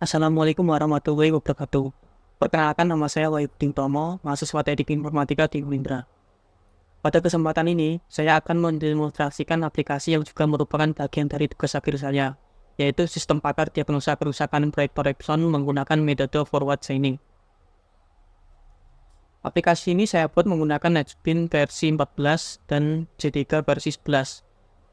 Assalamualaikum warahmatullahi wabarakatuh. Perkenalkan, nama saya Wahidin Tomo, mahasiswa Teknik Informatika di Unindra. Pada kesempatan ini, saya akan mendemonstrasikan aplikasi yang juga merupakan bagian dari tugas akhir saya, yaitu sistem pakar diagnosa kerusakan proyektor Epson menggunakan metode forward chaining. Aplikasi ini saya buat menggunakan NetBeans versi 14 dan J3 versi 11.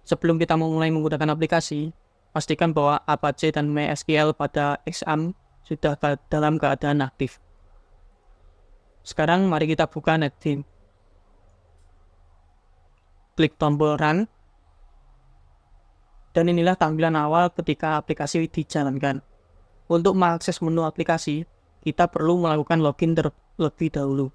Sebelum kita memulai menggunakan aplikasi, pastikan bahwa Apache dan MySQL pada XAMPP sudah dalam keadaan aktif. Sekarang mari kita buka NetBeans. Klik tombol Run, dan inilah tampilan awal ketika aplikasi dijalankan. Untuk mengakses menu aplikasi, kita perlu melakukan login terlebih dahulu.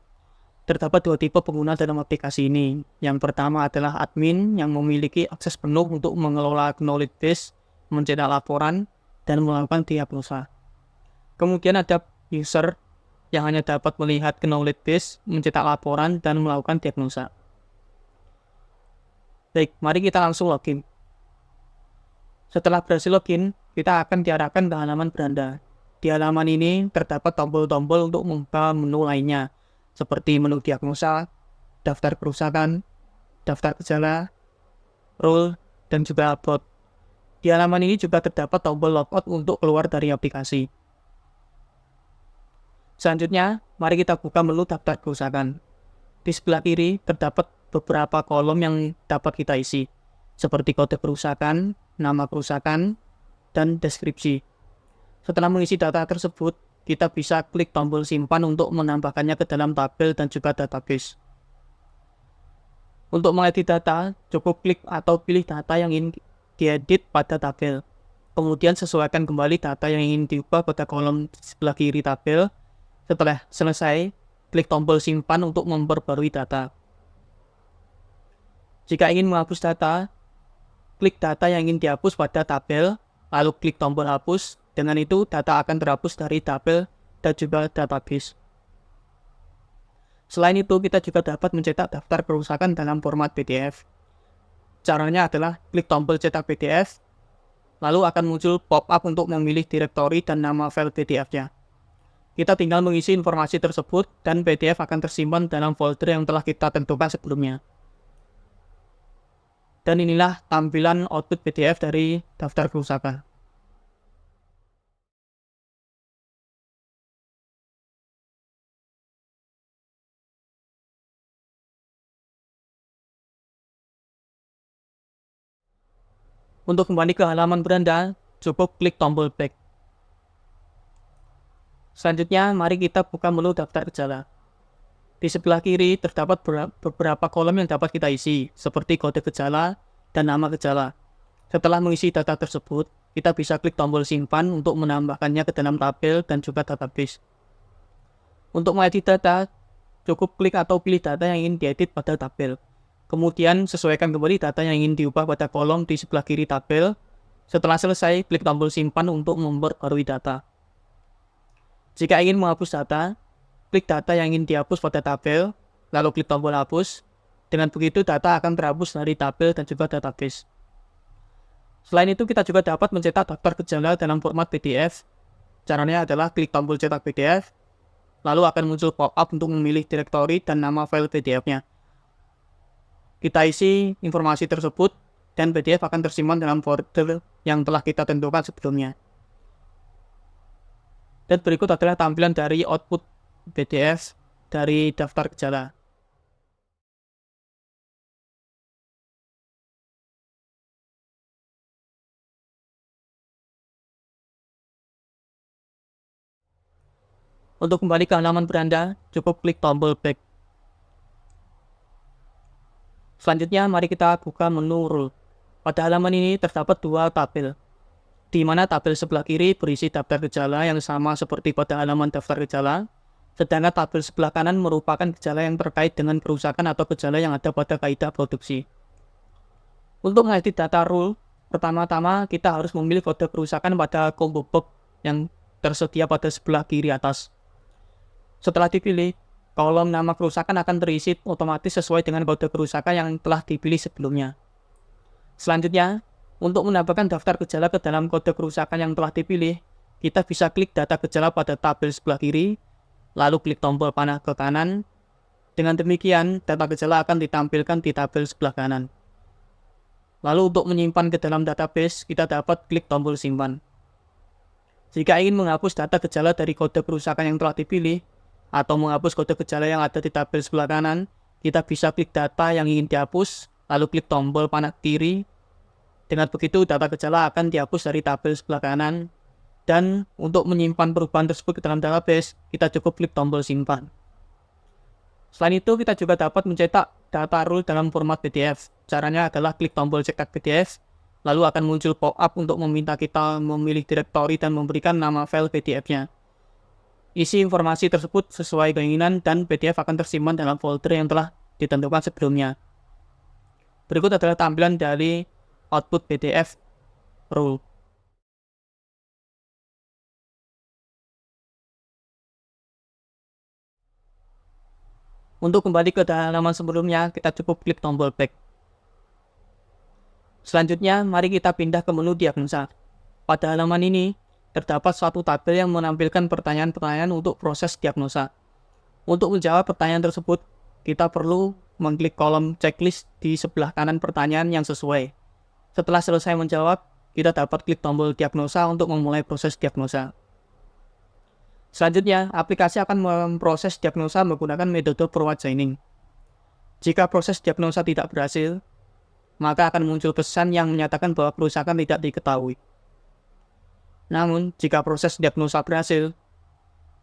Terdapat dua tipe pengguna dalam aplikasi ini. Yang pertama adalah admin yang memiliki akses penuh untuk mengelola knowledge base, mencetak laporan, dan melakukan diagnosa. Kemudian ada user yang hanya dapat melihat knowledge base, mencetak laporan, dan melakukan diagnosa. Baik, mari kita langsung login. Setelah berhasil login, kita akan diarahkan ke halaman beranda. Di halaman ini terdapat tombol-tombol untuk membuka menu lainnya, seperti menu diagnosa, daftar kerusakan, daftar gejala, rule, dan juga upload. Di halaman ini juga terdapat tombol logout untuk keluar dari aplikasi. Selanjutnya, mari kita buka menu daftar kerusakan. Di sebelah kiri terdapat beberapa kolom yang dapat kita isi, seperti kode kerusakan, nama kerusakan, dan deskripsi. Setelah mengisi data tersebut, kita bisa klik tombol simpan untuk menambahkannya ke dalam tabel dan juga database. Untuk mengedit data, cukup klik atau pilih data yang ingin diedit pada tabel. Kemudian sesuaikan kembali data yang ingin diubah pada kolom sebelah kiri tabel. Setelah selesai, klik tombol simpan untuk memperbarui data. Jika ingin menghapus data, klik data yang ingin dihapus pada tabel, lalu klik tombol hapus. Dengan itu, data akan terhapus dari tabel dan juga database. Selain itu, kita juga dapat mencetak daftar kerusakan dalam format PDF. Caranya adalah klik tombol cetak PDF, lalu akan muncul pop-up untuk memilih direktori dan nama file PDF-nya. Kita tinggal mengisi informasi tersebut dan PDF akan tersimpan dalam folder yang telah kita tentukan sebelumnya. Dan inilah tampilan output PDF dari daftar kerusakan. Untuk kembali ke halaman beranda, cukup klik tombol back. Selanjutnya, mari kita buka menu daftar gejala. Di sebelah kiri terdapat beberapa kolom yang dapat kita isi, seperti kode gejala dan nama gejala. Setelah mengisi data tersebut, kita bisa klik tombol simpan untuk menambahkannya ke dalam tabel dan juga database. Untuk mengedit data, cukup klik atau pilih data yang ingin diedit pada tabel. Kemudian sesuaikan kembali data yang ingin diubah pada kolom di sebelah kiri tabel. Setelah selesai, klik tombol simpan untuk memperbarui data. Jika ingin menghapus data, klik data yang ingin dihapus pada tabel, lalu klik tombol hapus. Dengan begitu, data akan terhapus dari tabel dan juga database. Selain itu, kita juga dapat mencetak daftar gejala dalam format PDF. Caranya adalah klik tombol cetak PDF, lalu akan muncul pop-up untuk memilih direktori dan nama file PDF-nya. Kita isi informasi tersebut, dan PDF akan tersimpan dalam folder yang telah kita tentukan sebelumnya. Dan berikut adalah tampilan dari output PDF dari daftar gejala. Untuk kembali ke halaman beranda, cukup klik tombol back. Selanjutnya, mari kita buka menu rule. Pada halaman ini terdapat dua tabel, di mana tabel sebelah kiri berisi daftar gejala yang sama seperti pada halaman daftar gejala, sedangkan tabel sebelah kanan merupakan gejala yang terkait dengan kerusakan atau gejala yang ada pada kaidah produksi. Untuk mengedit data rule, pertama-tama kita harus memilih kode kerusakan pada combo box yang tersedia pada sebelah kiri atas. Setelah dipilih, kolom nama kerusakan akan terisi otomatis sesuai dengan kode kerusakan yang telah dipilih sebelumnya. Selanjutnya, untuk menambahkan daftar gejala ke dalam kode kerusakan yang telah dipilih, kita bisa klik data gejala pada tabel sebelah kiri, lalu klik tombol panah ke kanan. Dengan demikian, data gejala akan ditampilkan di tabel sebelah kanan. Lalu untuk menyimpan ke dalam database, kita dapat klik tombol simpan. Jika ingin menghapus data gejala dari kode kerusakan yang telah dipilih, atau menghapus kode gejala yang ada di tabel sebelah kanan, kita bisa klik data yang ingin dihapus, lalu klik tombol panah kiri. Dengan begitu, data gejala akan dihapus dari tabel sebelah kanan. Dan untuk menyimpan perubahan tersebut ke dalam database, kita cukup klik tombol simpan. Selain itu, kita juga dapat mencetak data rule dalam format PDF. Caranya adalah klik tombol cetak PDF, lalu akan muncul pop-up untuk meminta kita memilih direktori dan memberikan nama file PDF-nya. Isi informasi tersebut sesuai keinginan dan PDF akan tersimpan dalam folder yang telah ditentukan sebelumnya. Berikut adalah tampilan dari output PDF rule. Untuk kembali ke halaman sebelumnya, kita cukup klik tombol back. Selanjutnya, mari kita pindah ke menu diagnosa. Pada halaman ini, terdapat suatu tabel yang menampilkan pertanyaan-pertanyaan untuk proses diagnosa. Untuk menjawab pertanyaan tersebut, kita perlu mengklik kolom checklist di sebelah kanan pertanyaan yang sesuai. Setelah selesai menjawab, kita dapat klik tombol diagnosa untuk memulai proses diagnosa. Selanjutnya, aplikasi akan memproses diagnosa menggunakan metode forward chaining. Jika proses diagnosa tidak berhasil, maka akan muncul pesan yang menyatakan bahwa kerusakan tidak diketahui. Namun, jika proses diagnosa berhasil,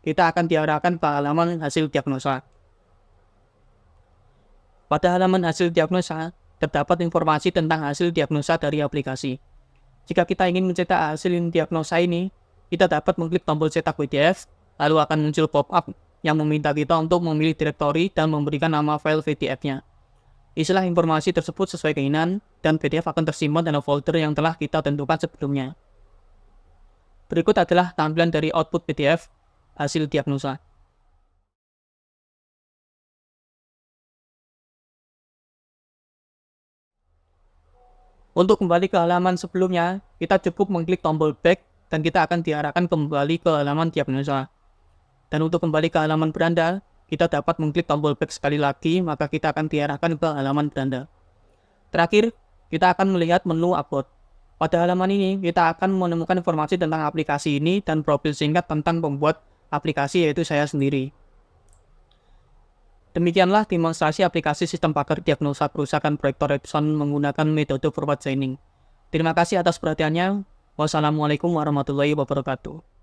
kita akan diarahkan ke halaman hasil diagnosa. Pada halaman hasil diagnosa, terdapat informasi tentang hasil diagnosa dari aplikasi. Jika kita ingin mencetak hasil diagnosa ini, kita dapat mengklik tombol cetak PDF, lalu akan muncul pop-up yang meminta kita untuk memilih direktori dan memberikan nama file PDF-nya. Isilah informasi tersebut sesuai keinginan, dan PDF akan tersimpan dalam folder yang telah kita tentukan sebelumnya. Berikut adalah tampilan dari output PDF hasil diagnosa. Untuk kembali ke halaman sebelumnya, kita cukup mengklik tombol back dan kita akan diarahkan kembali ke halaman diagnosa. Dan untuk kembali ke halaman beranda, kita dapat mengklik tombol back sekali lagi, maka kita akan diarahkan ke halaman beranda. Terakhir, kita akan melihat menu upload. Pada halaman ini, kita akan menemukan informasi tentang aplikasi ini dan profil singkat tentang pembuat aplikasi, yaitu saya sendiri. Demikianlah demonstrasi aplikasi sistem pagar diagnosa kerusakan proyektor Epson menggunakan metode forward chaining. Terima kasih atas perhatiannya. Wassalamualaikum warahmatullahi wabarakatuh.